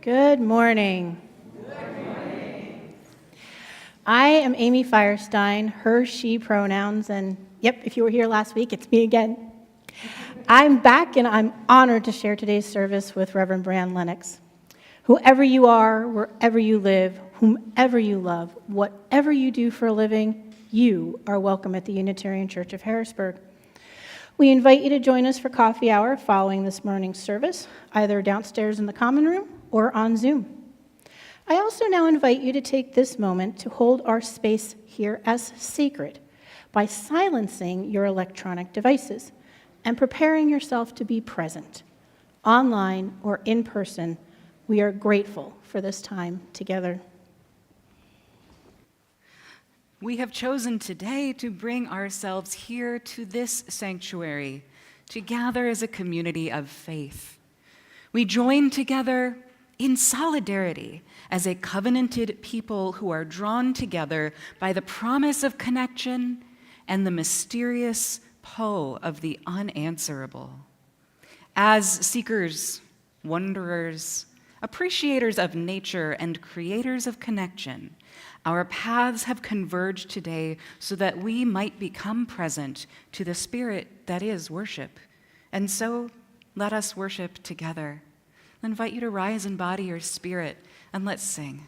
Good morning. Good morning. I am Amy Firestein, her, she pronouns, and yep, if you were here last week, it's me again. I'm back and I'm honored to share today's service with Reverend Bran Lennox. Whoever you are, wherever you live, whomever you love, whatever you do for a living, you are welcome at the Unitarian Church of Harrisburg. We invite you to join us for coffee hour following this morning's service, either downstairs in the common room or on Zoom. I also now invite you to take this moment to hold our space here as sacred by silencing your electronic devices and preparing yourself to be present, online or in person. We are grateful for this time together. We have chosen today to bring ourselves here to this sanctuary, to gather as a community of faith. We join together in solidarity as a covenanted people who are drawn together by the promise of connection and the mysterious pull of the unanswerable. As seekers, wanderers, appreciators of nature, and creators of connection, our paths have converged today so that we might become present to the spirit that is worship. And so, let us worship together. I invite you to rise in body or spirit, and let's sing.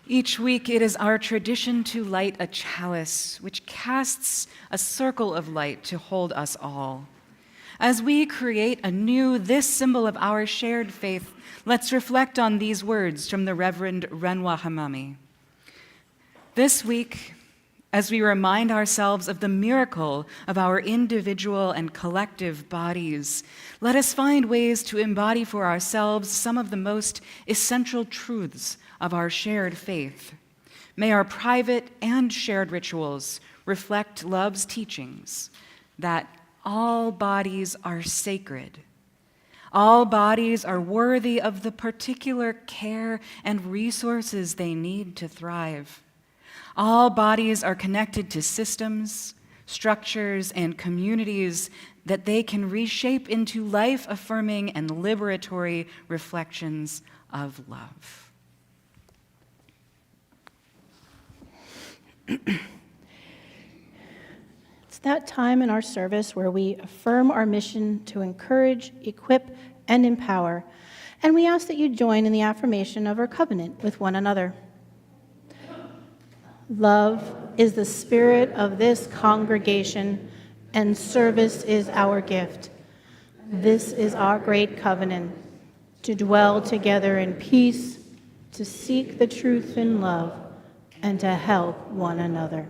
Each week, it is our tradition to light a chalice, which casts a circle of light to hold us all. As we create anew this symbol of our shared faith, let's reflect on these words from the Reverend Renwa Hamami. This week, as we remind ourselves of the miracle of our individual and collective bodies, let us find ways to embody for ourselves some of the most essential truths of our shared faith. May our private and shared rituals reflect love's teachings that all bodies are sacred. All bodies are worthy of the particular care and resources they need to thrive. All bodies are connected to systems, structures, and communities that they can reshape into life-affirming and liberatory reflections of love. It's that time in our service where we affirm our mission to encourage, equip, and empower, and we ask that you join in the affirmation of our covenant with one another. Love, is the spirit of this congregation, and service is our gift. This is our great covenant, to dwell together in peace, to seek the truth in love, and to help one another.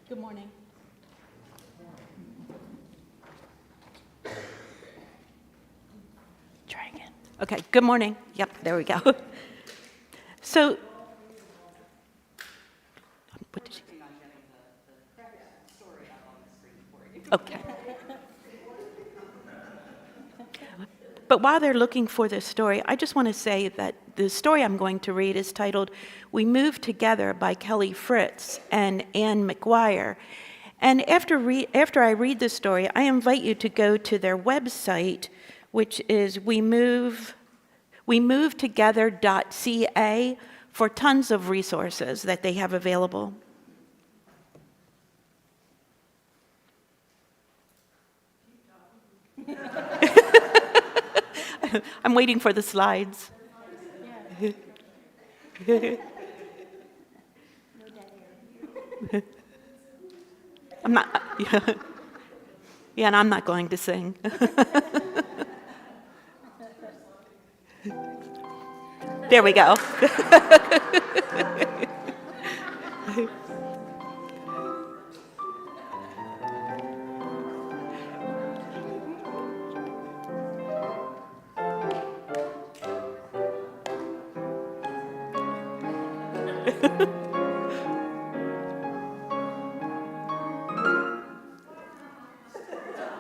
Good morning. Try again. Okay, good morning. Yep, there we go. So But while they're looking for this story, I just want to say that the story I'm going to read is titled We Moved Together by Kelly Fritz and Anne McGuire. And after I read this story, I invite you to go to their website, which is wemovetogether.ca, for tons of resources that they have available. I'm waiting for the slides. I'm not, yeah, and I'm not going to sing. There we go.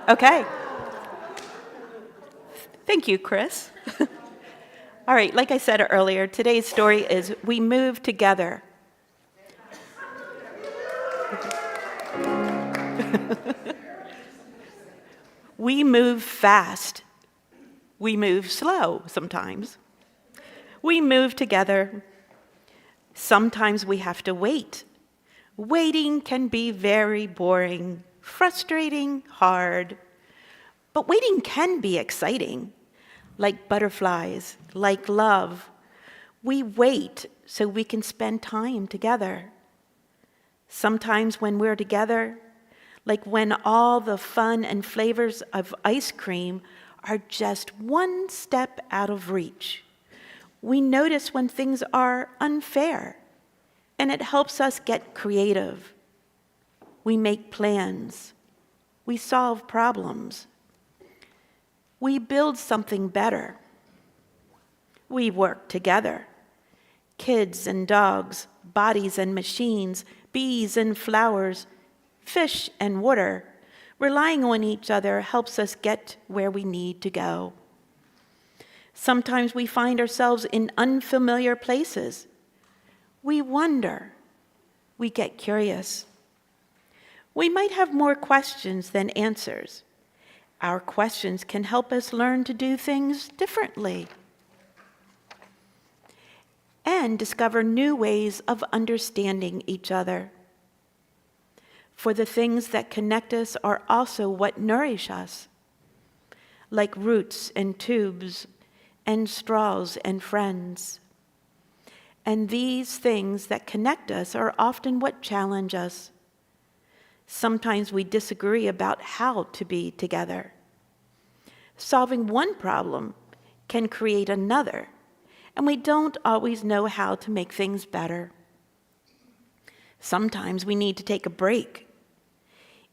Okay. Thank you, Chris. All right, like I said earlier, today's story is We Moved Together. We move fast. We move slow sometimes. We move together. Sometimes we have to wait. Waiting can be very boring, frustrating, hard. But waiting can be exciting, like butterflies, like love. We wait so we can spend time together. Sometimes when we're together, like when all the fun and flavors of ice cream are just one step out of reach, we notice when things are unfair, and it helps us get creative. We make plans. We solve problems. We build something better. We work together. Kids and dogs, bodies and machines, bees and flowers, fish and water, relying on each other helps us get where we need to go. Sometimes we find ourselves in unfamiliar places. We wonder. We get curious. We might have more questions than answers. Our questions can help us learn to do things differently and discover new ways of understanding each other. For the things that connect us are also what nourish us, like roots and tubes and straws and friends. And these things that connect us are often what challenge us. Sometimes we disagree about how to be together. Solving one problem can create another, and we don't always know how to make things better. Sometimes we need to take a break.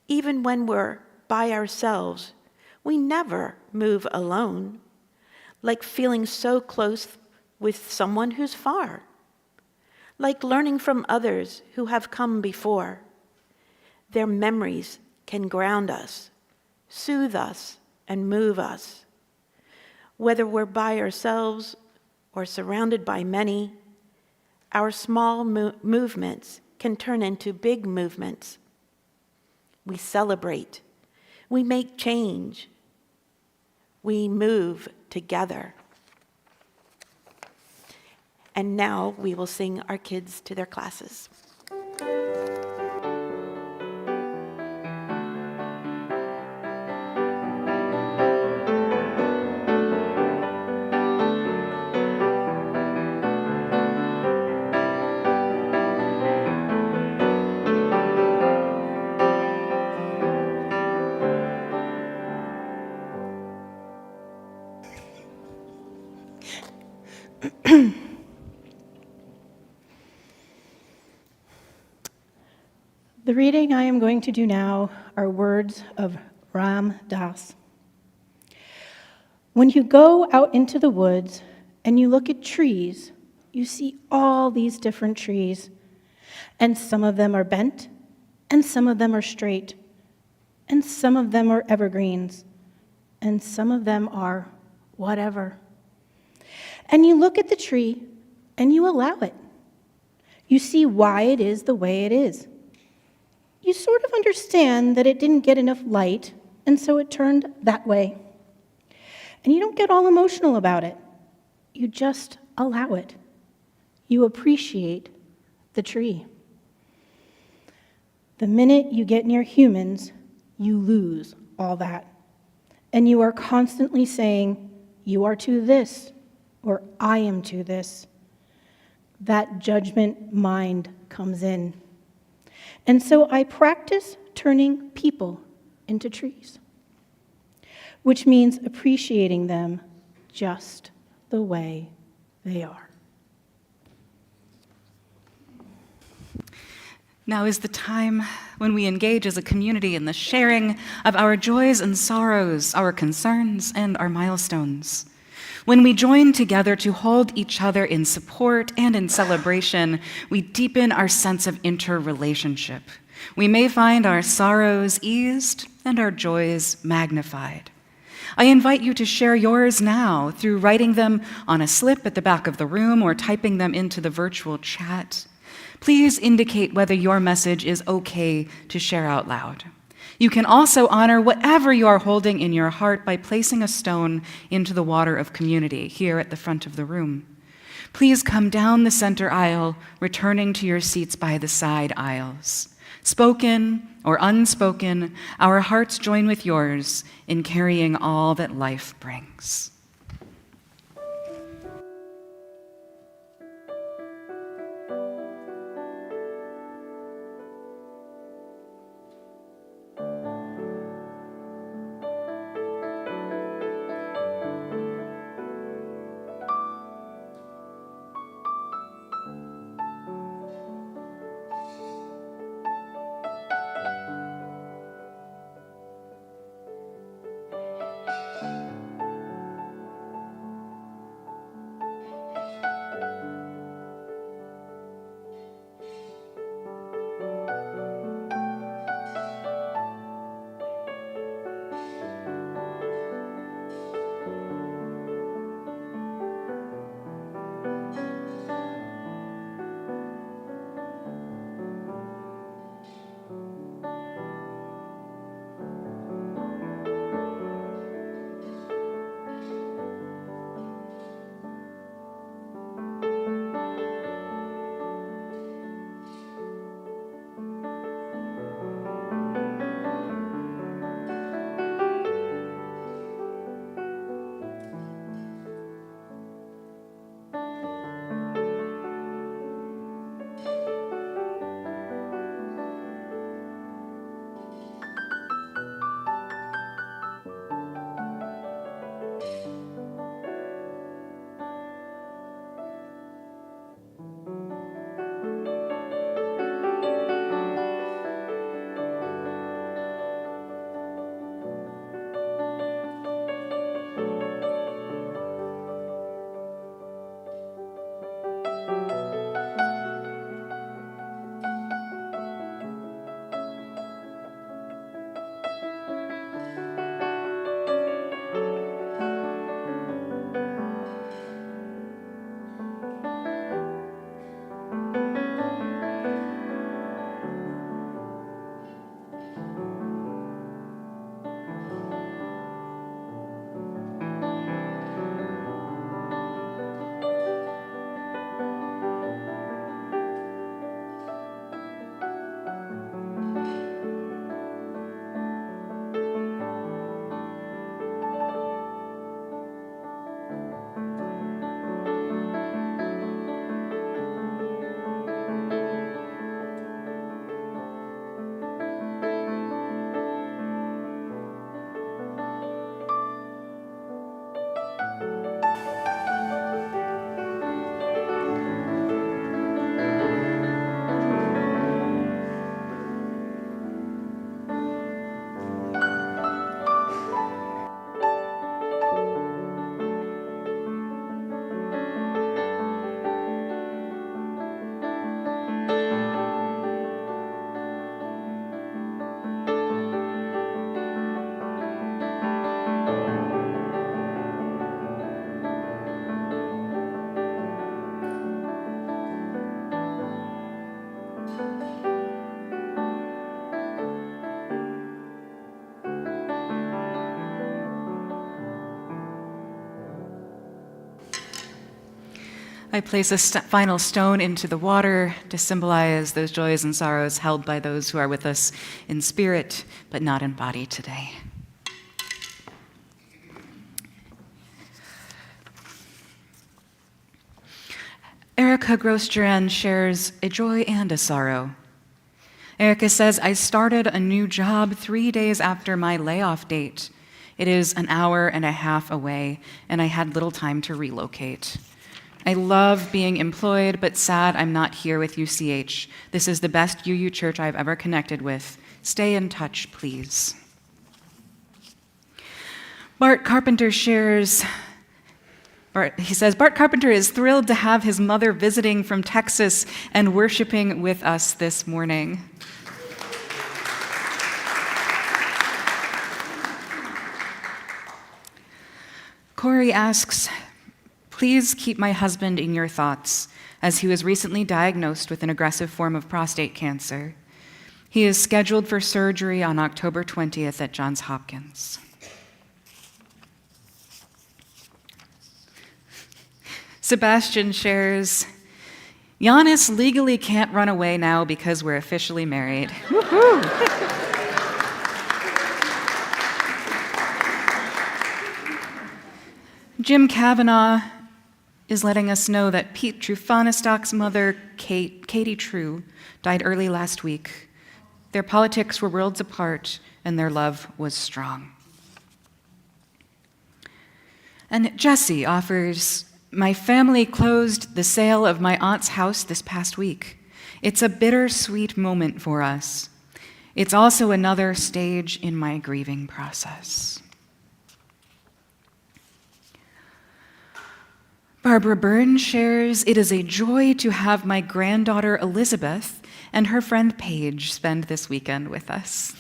Even when we're by ourselves, we never move alone, like feeling so close with someone who's far, like learning from others who have come before. Their memories can ground us, soothe us, and move us. Whether we're by ourselves or surrounded by many, our small movements can turn into big movements. We celebrate. We make change. We move together. And now we will sing our kids to their classes. The reading I am going to do now are words of Ram Dass. When you go out into the woods and you look at trees, you see all these different trees, and some of them are bent, and some of them are straight, and some of them are evergreens, and some of them are whatever. And you look at the tree and you allow it. You see why it is the way it is. You sort of understand that it didn't get enough light, and so it turned that way. And you don't get all emotional about it. You just allow it. You appreciate the tree. The minute you get near humans, you lose all that. And you are constantly saying, you are to this, or I am to this. That judgment mind comes in. And so I practice turning people into trees, which means appreciating them just the way they are. Now is the time when we engage as a community in the sharing of our joys and sorrows, our concerns and our milestones. When we join together to hold each other in support and in celebration, we deepen our sense of interrelationship. We may find our sorrows eased and our joys magnified. I invite you to share yours now through writing them on a slip at the back of the room or typing them into the virtual chat. Please indicate whether your message is okay to share out loud. You can also honor whatever you are holding in your heart by placing a stone into the water of community here at the front of the room. Please come down the center aisle, returning to your seats by the side aisles. Spoken or unspoken, our hearts join with yours in carrying all that life brings. I place a final stone into the water to symbolize those joys and sorrows held by those who are with us in spirit, but not in body today. Erica Gross-Duran shares a joy and a sorrow. Erica says, I started a new job 3 days after my layoff date. It is an hour and a half away, and I had little time to relocate. I love being employed, but sad I'm not here with UCH. This is the best UU church I've ever connected with. Stay in touch, please. Bart Carpenter shares, he says, Bart Carpenter is thrilled to have his mother visiting from Texas and worshiping with us this morning. Corey asks, please keep my husband in your thoughts, as he was recently diagnosed with an aggressive form of prostate cancer. He is scheduled for surgery on October 20th at Johns Hopkins. Sebastian shares, Giannis legally can't run away now because we're officially married. Woohoo! Jim Kavanaugh is letting us know that Pete Trufanistock's mother, Katie True, died early last week. Their politics were worlds apart, and their love was strong. And Jesse offers, my family closed the sale of my aunt's house this past week. It's a bittersweet moment for us. It's also another stage in my grieving process. Barbara Byrne shares, it is a joy to have my granddaughter Elizabeth and her friend Paige spend this weekend with us.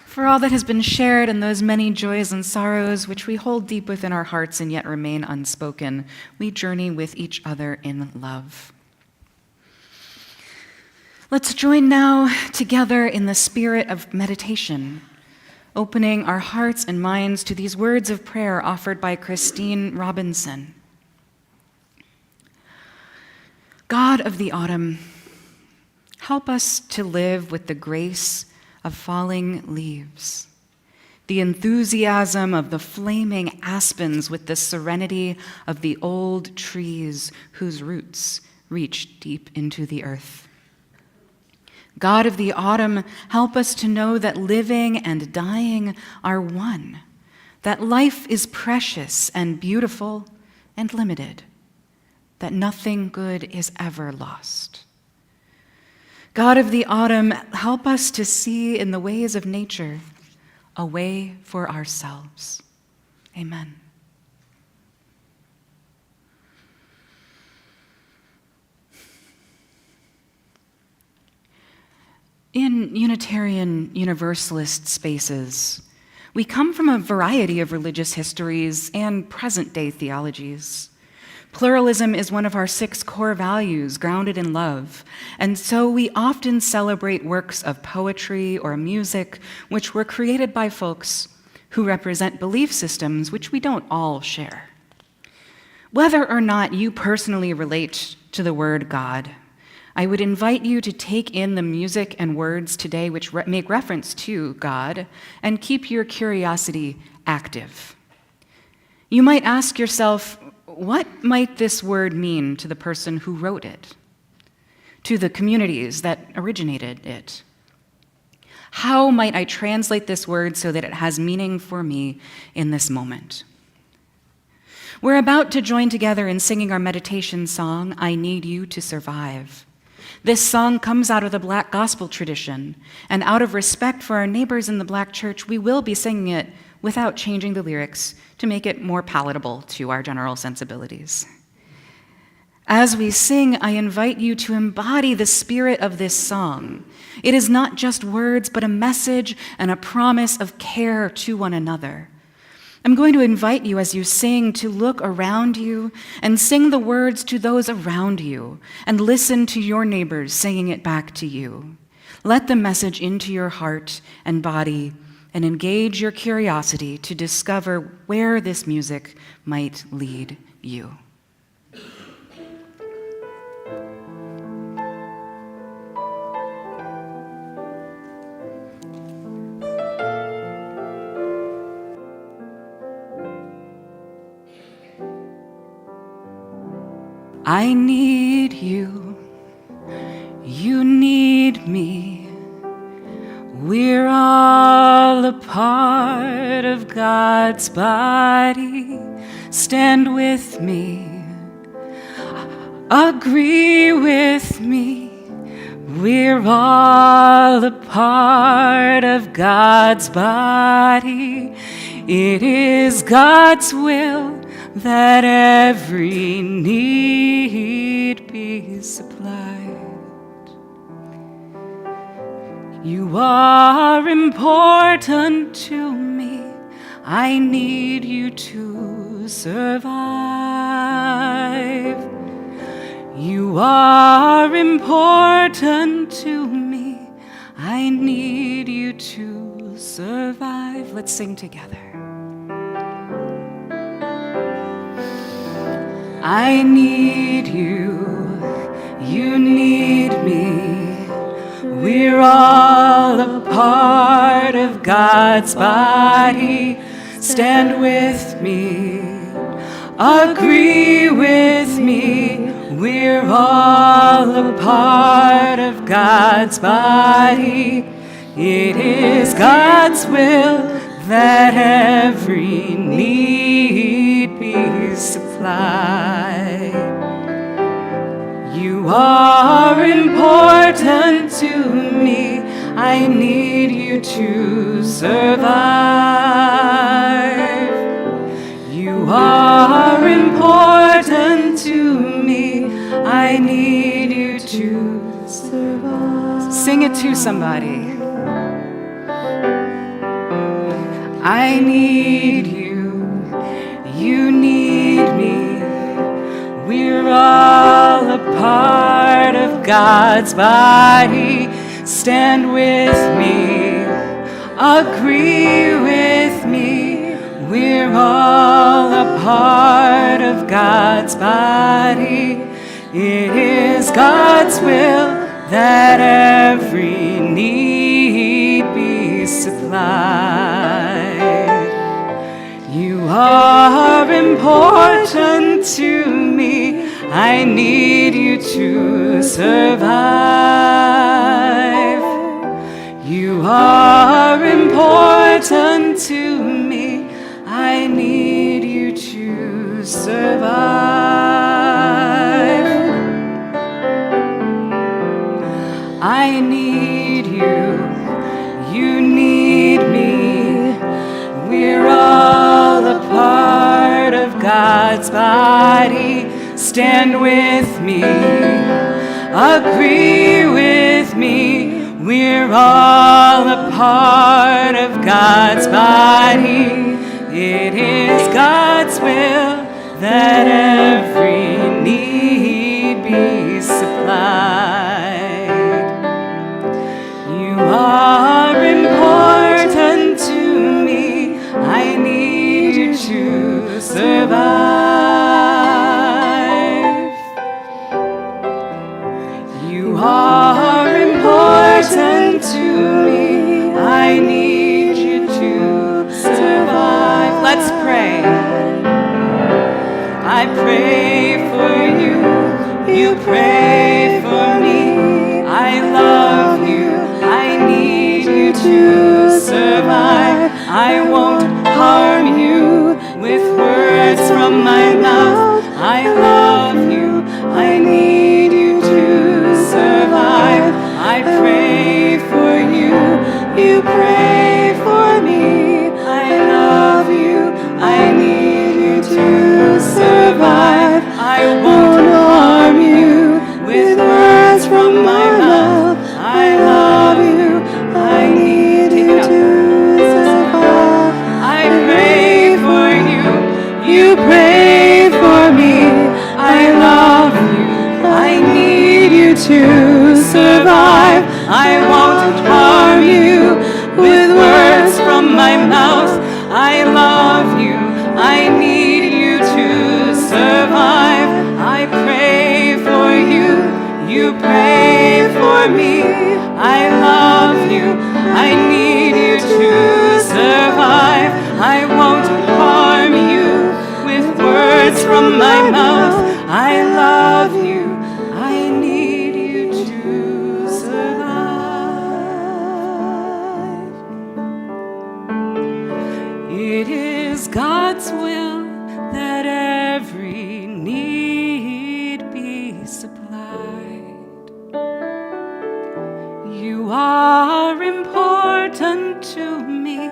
For all that has been shared and those many joys and sorrows which we hold deep within our hearts and yet remain unspoken, we journey with each other in love. Let's join now together in the spirit of meditation, opening our hearts and minds to these words of prayer offered by Christine Robinson. God of the autumn, help us to live with the grace of falling leaves, the enthusiasm of the flaming aspens with the serenity of the old trees whose roots reach deep into the earth. God of the autumn, help us to know that living and dying are one, that life is precious and beautiful and limited, that nothing good is ever lost. God of the autumn, help us to see in the ways of nature a way for ourselves. Amen. In Unitarian Universalist spaces, we come from a variety of religious histories and present-day theologies. Pluralism is one of our 6 core values, grounded in love, and so we often celebrate works of poetry or music which were created by folks who represent belief systems which we don't all share. Whether or not you personally relate to the word God, I would invite you to take in the music and words today which make reference to God and keep your curiosity active. You might ask yourself, what might this word mean to the person who wrote it, to the communities that originated it? How might I translate this word so that it has meaning for me in this moment? We're about to join together in singing our meditation song, I Need You to Survive. This song comes out of the Black gospel tradition, and out of respect for our neighbors in the Black church, we will be singing it without changing the lyrics to make it more palatable to our general sensibilities. As we sing, I invite you to embody the spirit of this song. It is not just words, but a message and a promise of care to one another. I'm going to invite you as you sing to look around you and sing the words to those around you and listen to your neighbors singing it back to you. Let the message into your heart and body and engage your curiosity to discover where this music might lead you. I need you, you need me. We're all a part of God's body. Stand with me, agree with me. We're all a part of God's body. It is God's will that every need be supplied. You are important to me. I need you to survive. You are important to me. I need you to survive. Let's sing together. I need you, you need me. We're all a part of God's body. Stand with me, agree with me. We're all a part of God's body. It is God's will that every need be supplied. You are important to me. I need you to survive. You are important to me. I need you to survive. Sing it to somebody. I need you, you need me. We're all a part of God's body. Stand with me, agree with me. We're all a part of God's body. It is God's will that every need be supplied. You are important to me. I need you to survive. You are important to me. I need you to survive. I need you, you need me. We're all a part of God's body. Stand with me, agree with me. We're all a part of God's body. It is God's will that every need be supplied. You are important to me. I need you to survive. You are important to me. I need you to survive. Let's pray. I pray for you. You pray for me. I love you. I need you to survive. I won't harm you with words from my mouth. I love you. I need you to survive. I pray for you. You pray for me. I love you. I need you to survive. I won't harm you with words from my mouth. I love you. I need you to survive. I pray for you. You pray for me. I love you. I need you to survive. I won't harm you with words from you pray for me? I love you. I need you to survive. I won't harm you with words from my mouth. I love you. I need you to survive. It is God's will that every need be supplied. You are important to me.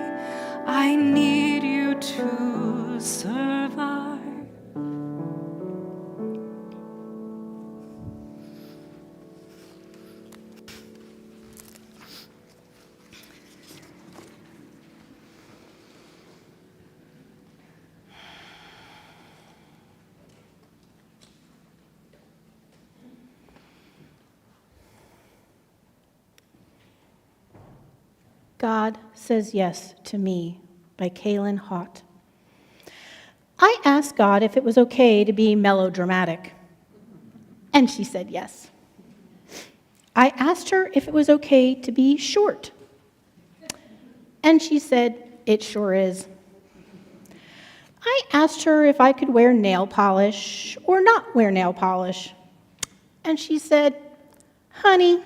I need you to survive. God Says Yes to Me by Kaylin Haught. I asked God if it was okay to be melodramatic, and she said yes. I asked her if it was okay to be short, and she said it sure is. I asked her if I could wear nail polish or not wear nail polish, and she said, honey,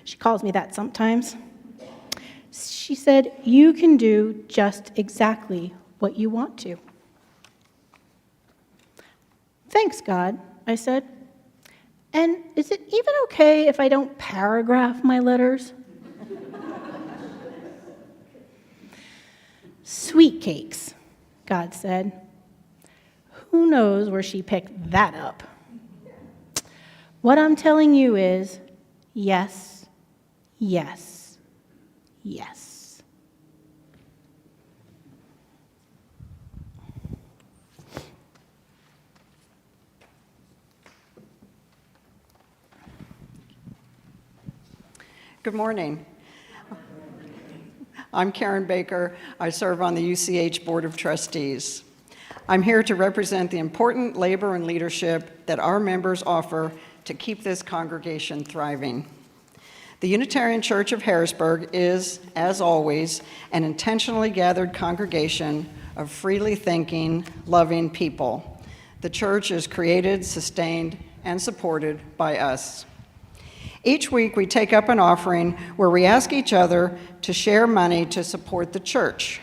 she calls me that sometimes. She said, you can do just exactly what you want to. Thanks, God, I said. And is it even okay if I don't paragraph my letters? Sweet cakes, God said. Who knows where she picked that up? What I'm telling you is yes, yes, yes. Good morning. I'm Karen Baker. I serve on the UCH Board of Trustees. I'm here to represent the important labor and leadership that our members offer to keep this congregation thriving. The Unitarian Church of Harrisburg is, as always, an intentionally gathered congregation of freely thinking, loving people. The church is created, sustained, and supported by us. Each week, we take up an offering where we ask each other to share money to support the church.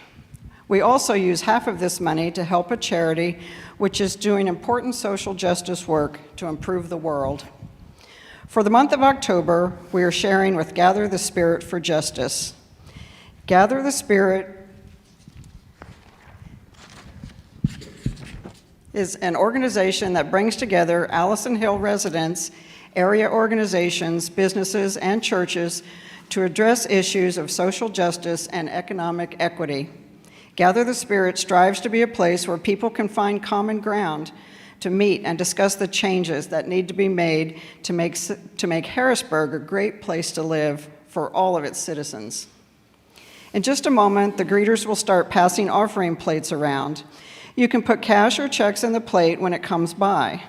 We also use half of this money to help a charity which is doing important social justice work to improve the world. For the month of October, we are sharing with Gather the Spirit for Justice. Gather the Spirit is an organization that brings together Allison Hill residents, area organizations, businesses, and churches to address issues of social justice and economic equity. Gather the Spirit strives to be a place where people can find common ground to meet and discuss the changes that need to be made to make Harrisburg a great place to live for all of its citizens. In just a moment, the greeters will start passing offering plates around. You can put cash or checks in the plate when it comes by.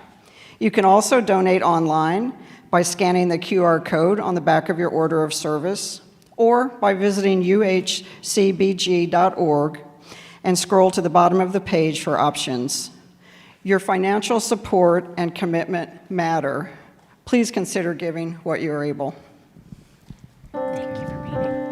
You can also donate online by scanning the QR code on the back of your order of service or by visiting uhcbg.org and scroll to the bottom of the page for options. Your financial support and commitment matter. Please consider giving what you are able. Thank you for reading.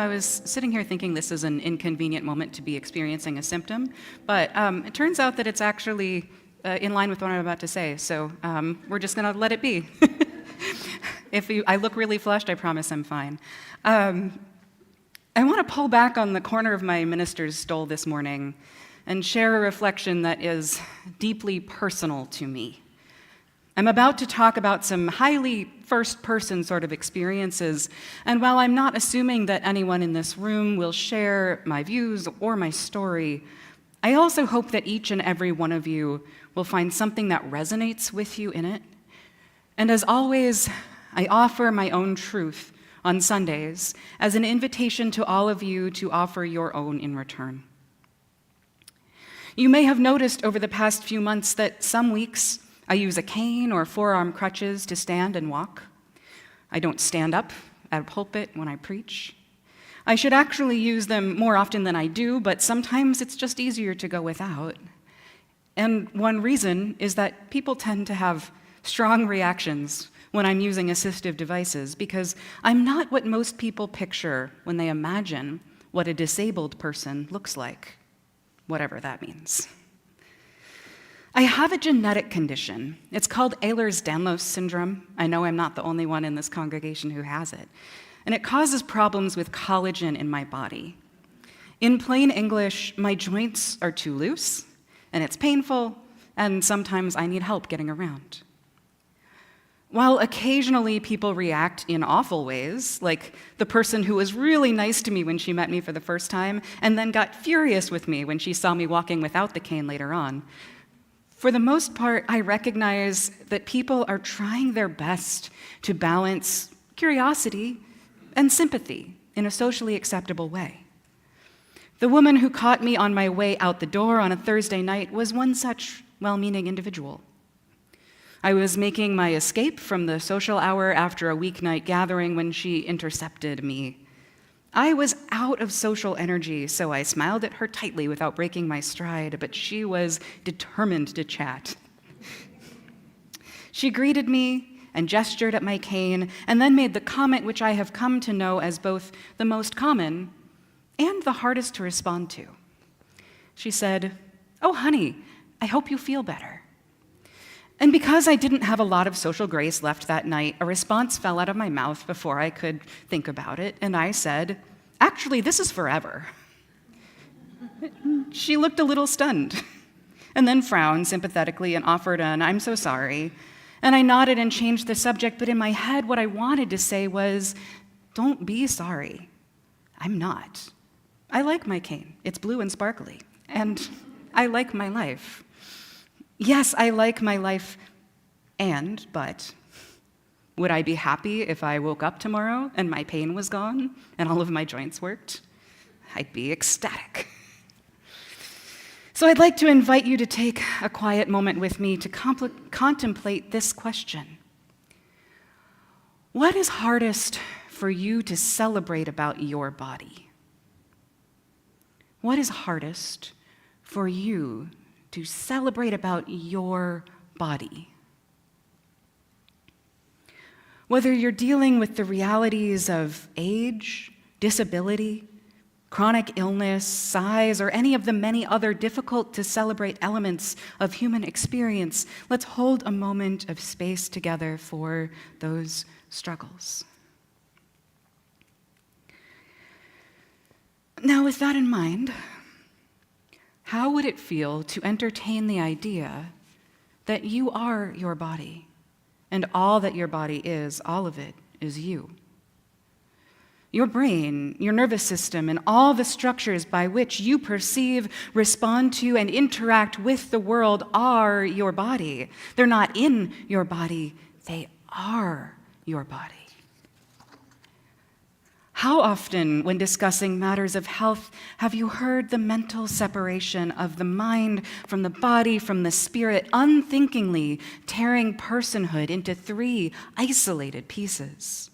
I was sitting here thinking this is an inconvenient moment to be experiencing a symptom, but it turns out that it's actually in line with what I'm about to say, so we're just going to let it be. If I look really flushed, I promise I'm fine. I want to pull back on the corner of my minister's stole this morning and share a reflection that is deeply personal to me. I'm about to talk about some highly first-person sort of experiences, and while I'm not assuming that anyone in this room will share my views or my story, I also hope that each and every one of you will find something that resonates with you in it. And as always, I offer my own truth on Sundays as an invitation to all of you to offer your own in return. You may have noticed over the past few months that some weeks I use a cane or forearm crutches to stand and walk. I don't stand up at a pulpit when I preach. I should actually use them more often than I do, but sometimes it's just easier to go without. And one reason is that people tend to have strong reactions when I'm using assistive devices because I'm not what most people picture when they imagine what a disabled person looks like, whatever that means. I have a genetic condition. It's called Ehlers-Danlos syndrome. I know I'm not the only one in this congregation who has it. And it causes problems with collagen in my body. In plain English, my joints are too loose, and it's painful, and sometimes I need help getting around. While occasionally people react in awful ways, like the person who was really nice to me when she met me for the first time, and then got furious with me when she saw me walking without the cane later on, for the most part, I recognize that people are trying their best to balance curiosity and sympathy in a socially acceptable way. The woman who caught me on my way out the door on a Thursday night was one such well-meaning individual. I was making my escape from the social hour after a weeknight gathering when she intercepted me. I was out of social energy, so I smiled at her tightly without breaking my stride, but she was determined to chat. She greeted me and gestured at my cane, and then made the comment which I have come to know as both the most common and the hardest to respond to. She said, "Oh, honey, I hope you feel better." And because I didn't have a lot of social grace left that night, a response fell out of my mouth before I could think about it, and I said, "Actually, this is forever." She looked a little stunned, and then frowned sympathetically and offered an "I'm so sorry." And I nodded and changed the subject, but in my head, what I wanted to say was, "Don't be sorry. I'm not. I like my cane. It's blue and sparkly, and I like my life. Yes, I like my life, but would I be happy if I woke up tomorrow and my pain was gone and all of my joints worked? I'd be ecstatic." So I'd like to invite you to take a quiet moment with me to contemplate this question. What is hardest for you to celebrate about your body? What is hardest for you to celebrate about your body? Whether you're dealing with the realities of age, disability, chronic illness, size, or any of the many other difficult to celebrate elements of human experience, let's hold a moment of space together for those struggles. Now, with that in mind, how would it feel to entertain the idea that you are your body, and all that your body is, all of it, is you? Your brain, your nervous system, and all the structures by which you perceive, respond to, and interact with the world are your body. They're not in your body, they are your body. How often, when discussing matters of health, have you heard the mental separation of the mind from the body, from the spirit, unthinkingly tearing personhood into 3 isolated pieces?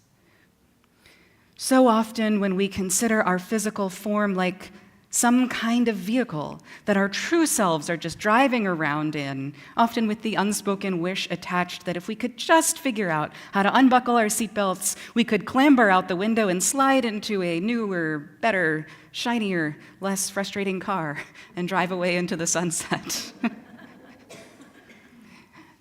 So often, when we consider our physical form like some kind of vehicle that our true selves are just driving around in, often with the unspoken wish attached that if we could just figure out how to unbuckle our seatbelts, we could clamber out the window and slide into a newer, better, shinier, less frustrating car and drive away into the sunset.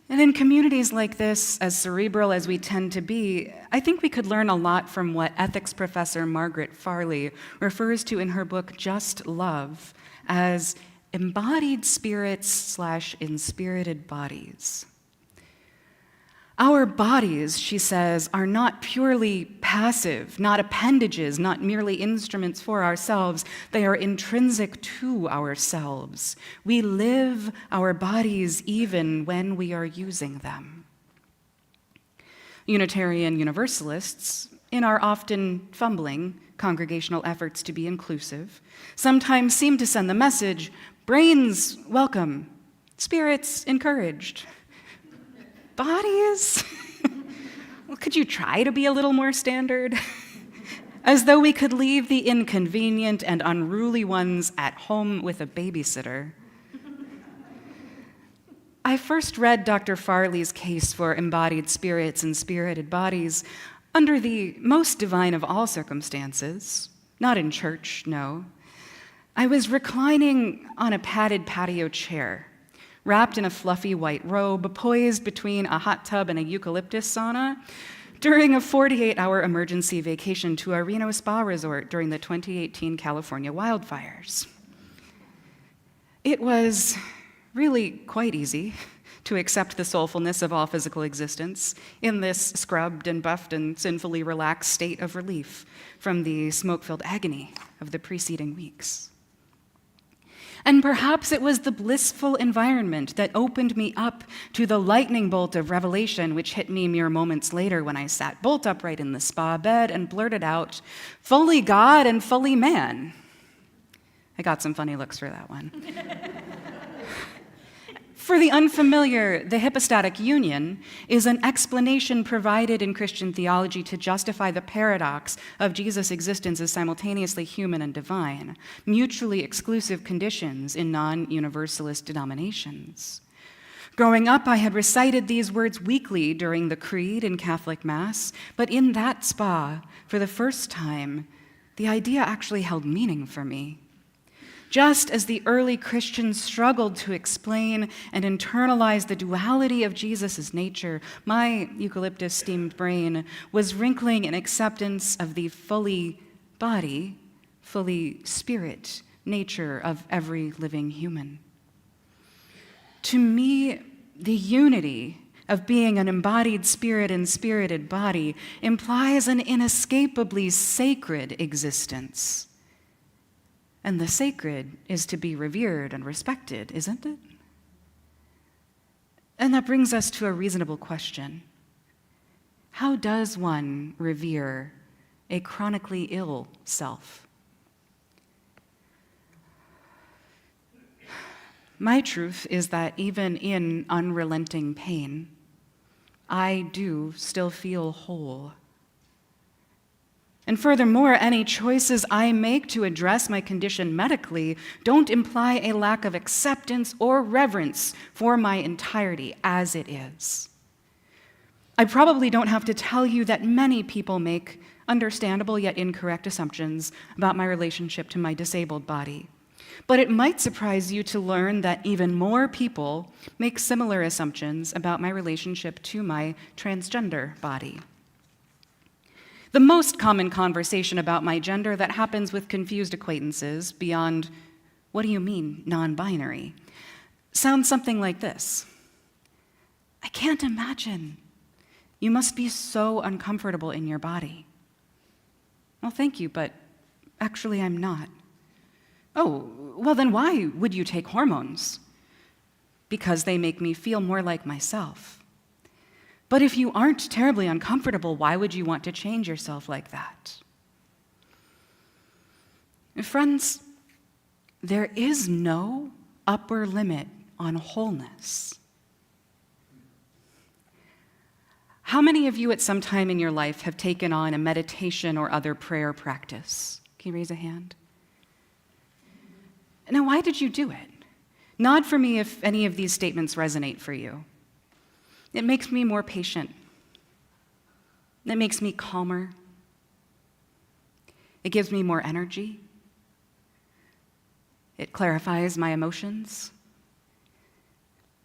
And in communities like this, as cerebral as we tend to be, I think we could learn a lot from what ethics professor Margaret Farley refers to in her book, Just Love, as embodied spirits / inspirited bodies. Our bodies, she says, are not purely passive, not appendages, not merely instruments for ourselves. They are intrinsic to ourselves. We live our bodies even when we are using them. Unitarian Universalists, in our often fumbling congregational efforts to be inclusive, sometimes seem to send the message, brains welcome, spirits encouraged. Bodies? Well, could you try to be a little more standard? As though we could leave the inconvenient and unruly ones at home with a babysitter. I first read Dr. Farley's case for embodied spirits and spirited bodies under the most divine of all circumstances, not in church, no. I was reclining on a padded patio chair, wrapped in a fluffy white robe, poised between a hot tub and a eucalyptus sauna, during a 48-hour emergency vacation to a Reno spa resort during the 2018 California wildfires. It was really quite easy to accept the soulfulness of all physical existence in this scrubbed and buffed and sinfully relaxed state of relief from the smoke-filled agony of the preceding weeks. And perhaps it was the blissful environment that opened me up to the lightning bolt of revelation which hit me mere moments later when I sat bolt upright in the spa bed and blurted out, "Fully God and fully man." I got some funny looks for that one. For the unfamiliar, the hypostatic union is an explanation provided in Christian theology to justify the paradox of Jesus' existence as simultaneously human and divine, mutually exclusive conditions in non-universalist denominations. Growing up, I had recited these words weekly during the Creed in Catholic Mass, but in that spa, for the first time, the idea actually held meaning for me. Just as the early Christians struggled to explain and internalize the duality of Jesus' nature, my eucalyptus-steamed brain was wrinkling in acceptance of the fully body, fully spirit nature of every living human. To me, the unity of being an embodied spirit and spirited body implies an inescapably sacred existence. And the sacred is to be revered and respected, isn't it? And that brings us to a reasonable question. How does one revere a chronically ill self? My truth is that even in unrelenting pain, I do still feel whole. And furthermore, any choices I make to address my condition medically don't imply a lack of acceptance or reverence for my entirety as it is. I probably don't have to tell you that many people make understandable yet incorrect assumptions about my relationship to my disabled body. But it might surprise you to learn that even more people make similar assumptions about my relationship to my transgender body. The most common conversation about my gender that happens with confused acquaintances beyond, "What do you mean, non-binary?" sounds something like this. "I can't imagine. You must be so uncomfortable in your body." "Well, thank you, but actually I'm not." "Oh, well then why would you take hormones?" "Because they make me feel more like myself." "But if you aren't terribly uncomfortable, why would you want to change yourself like that?" Friends, there is no upper limit on wholeness. How many of you at some time in your life have taken on a meditation or other prayer practice? Can you raise a hand? Now, why did you do it? Nod for me if any of these statements resonate for you. It makes me more patient. It makes me calmer. It gives me more energy. It clarifies my emotions.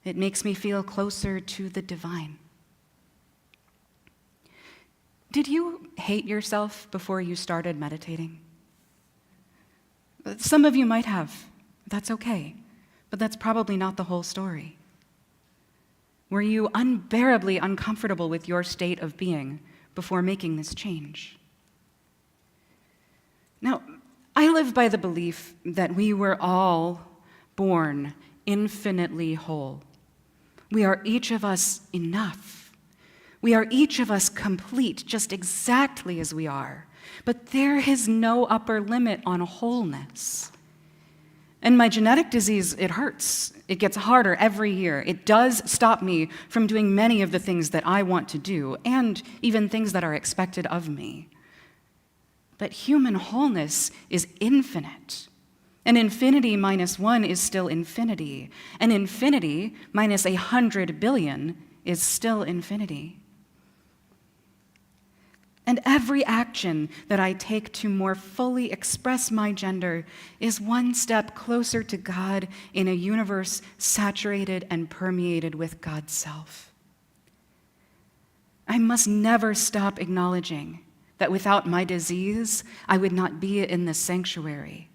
It makes me feel closer to the divine. Did you hate yourself before you started meditating? Some of you might have. That's okay. But that's probably not the whole story. Were you unbearably uncomfortable with your state of being before making this change? Now, I live by the belief that we were all born infinitely whole. We are each of us enough. We are each of us complete, just exactly as we are. But there is no upper limit on wholeness. And my genetic disease, it hurts. It gets harder every year. It does stop me from doing many of the things that I want to do, and even things that are expected of me. But human wholeness is infinite. And infinity minus 1 is still infinity. And infinity minus 100 billion is still infinity. And every action that I take to more fully express my gender is one step closer to God in a universe saturated and permeated with God's self. I must never stop acknowledging that without my disease, I would not be in this sanctuary.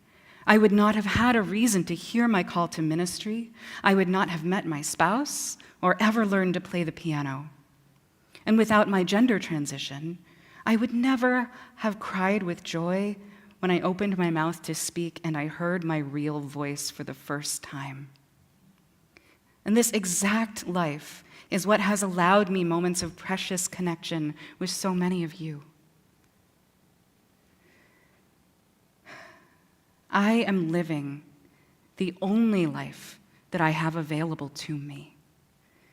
I would not have had a reason to hear my call to ministry. I would not have met my spouse or ever learned to play the piano. And without my gender transition, I would never have cried with joy when I opened my mouth to speak and I heard my real voice for the first time. And this exact life is what has allowed me moments of precious connection with so many of you. I am living the only life that I have available to me.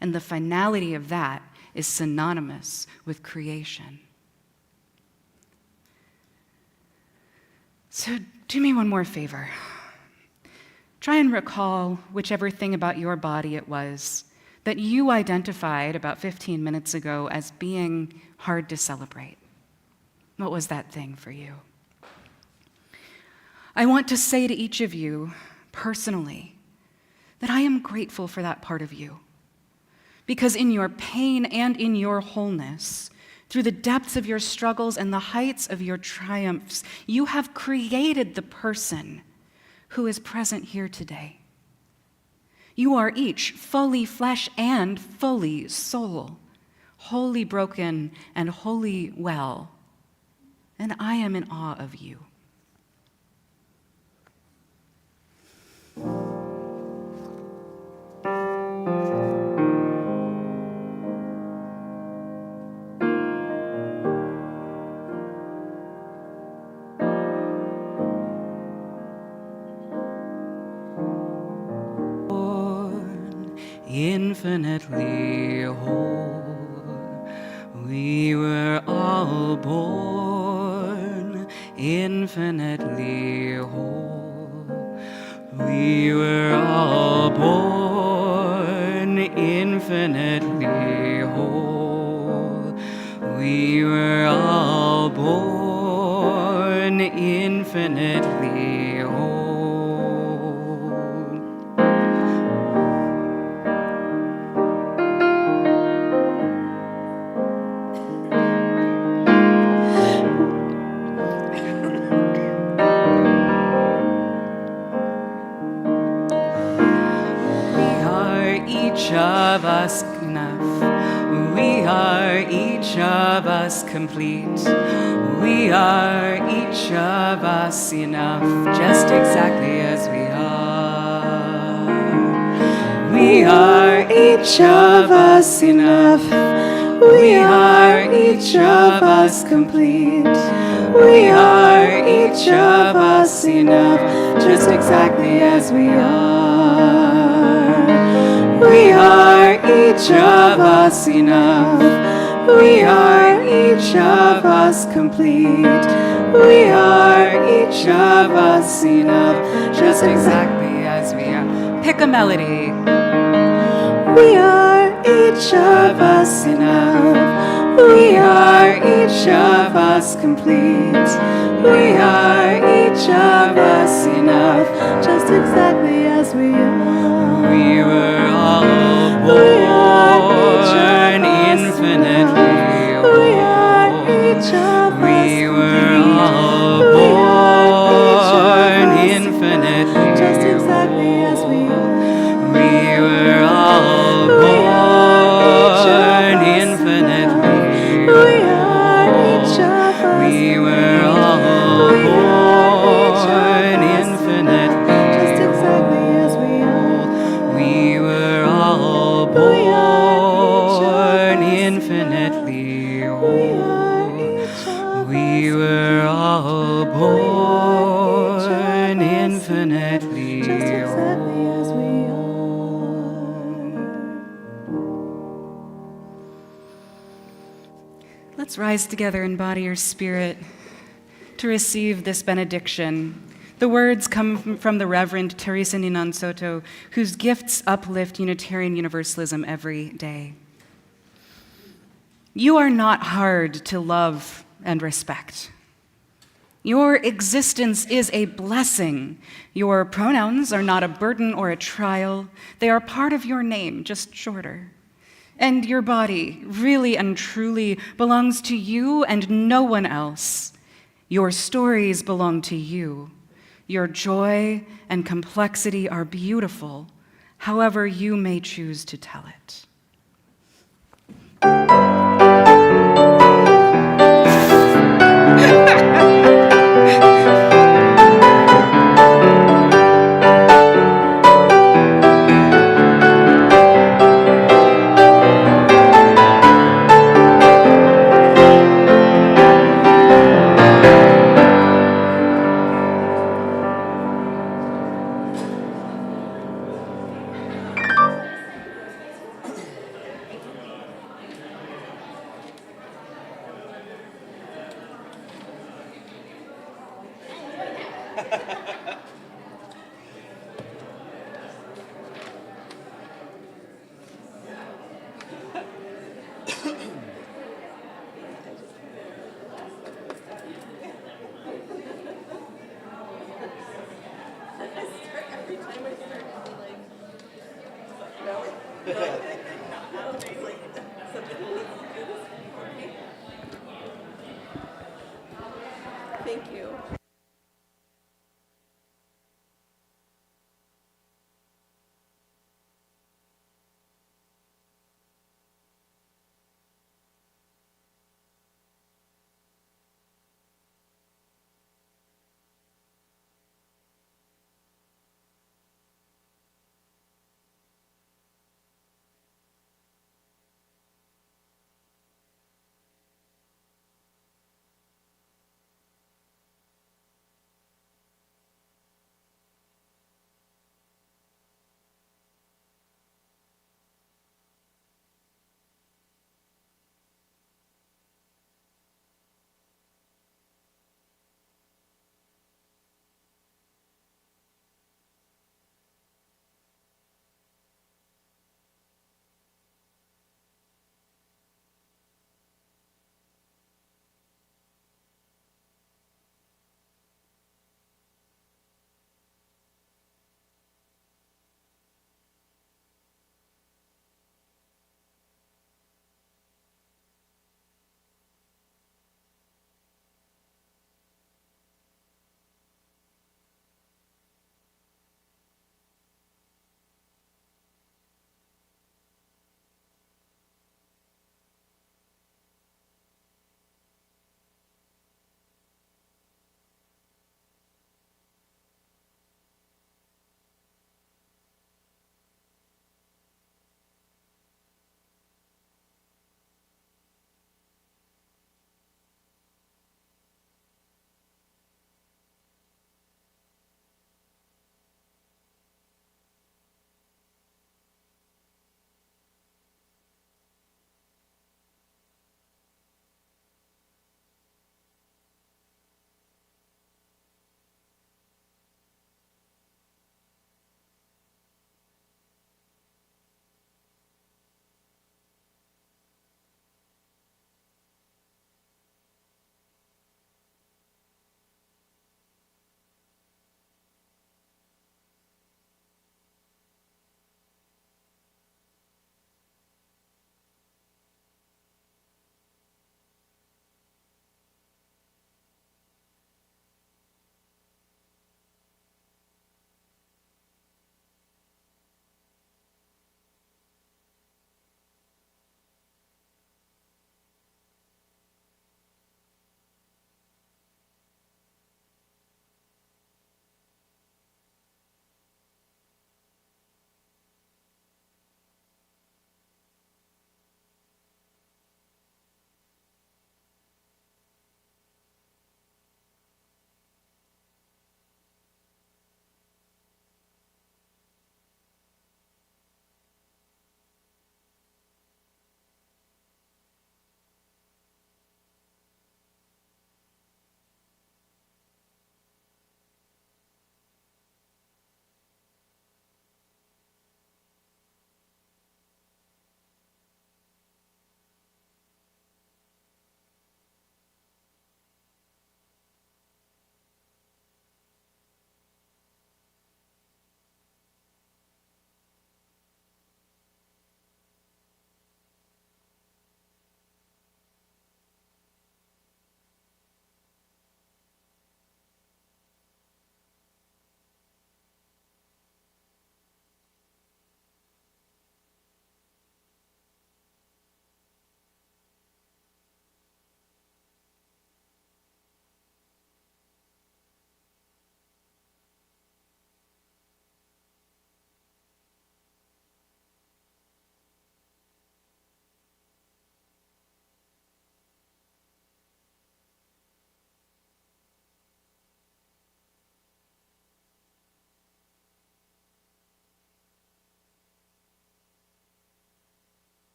And the finality of that is synonymous with creation. So do me one more favor. Try and recall whichever thing about your body it was that you identified about 15 minutes ago as being hard to celebrate. What was that thing for you? I want to say to each of you personally that I am grateful for that part of you. Because in your pain and in your wholeness, through the depths of your struggles and the heights of your triumphs, you have created the person who is present here today. You are each fully flesh and fully soul, wholly broken and wholly well. And I am in awe of you. Infinitely whole, we were all born infinitely whole. We were all born infinitely whole. We were all born infinitely whole. Each of us enough. We are each of us complete. We are each of us enough, just exactly as we are. We are each of us enough. We are each of us complete. We are each of us enough, just exactly as we are. We are each of us enough. We are each each of us complete. We are each of us enough, just exactly as we are. Pick a melody. We are each of us enough. We are each of us complete. We are each of us enough, just exactly as we are. We were all born infinitely whole. We are each of us. We were all born infinitely just exactly as we are. We were all born infinitely whole. We are each of us. We were all born infinitely just exactly as we are. We were all born infinitely whole. We were all born infinitely just exactly as we are. Let's rise together in body or spirit to receive this benediction. The words come from the Reverend Teresa Ninan Soto, whose gifts uplift Unitarian Universalism every day. You are not hard to love and respect. Your existence is a blessing. Your pronouns are not a burden or a trial. They are part of your name, just shorter. And your body, really and truly, belongs to you and no one else. Your stories belong to you. Your joy and complexity are beautiful, however you may choose to tell it.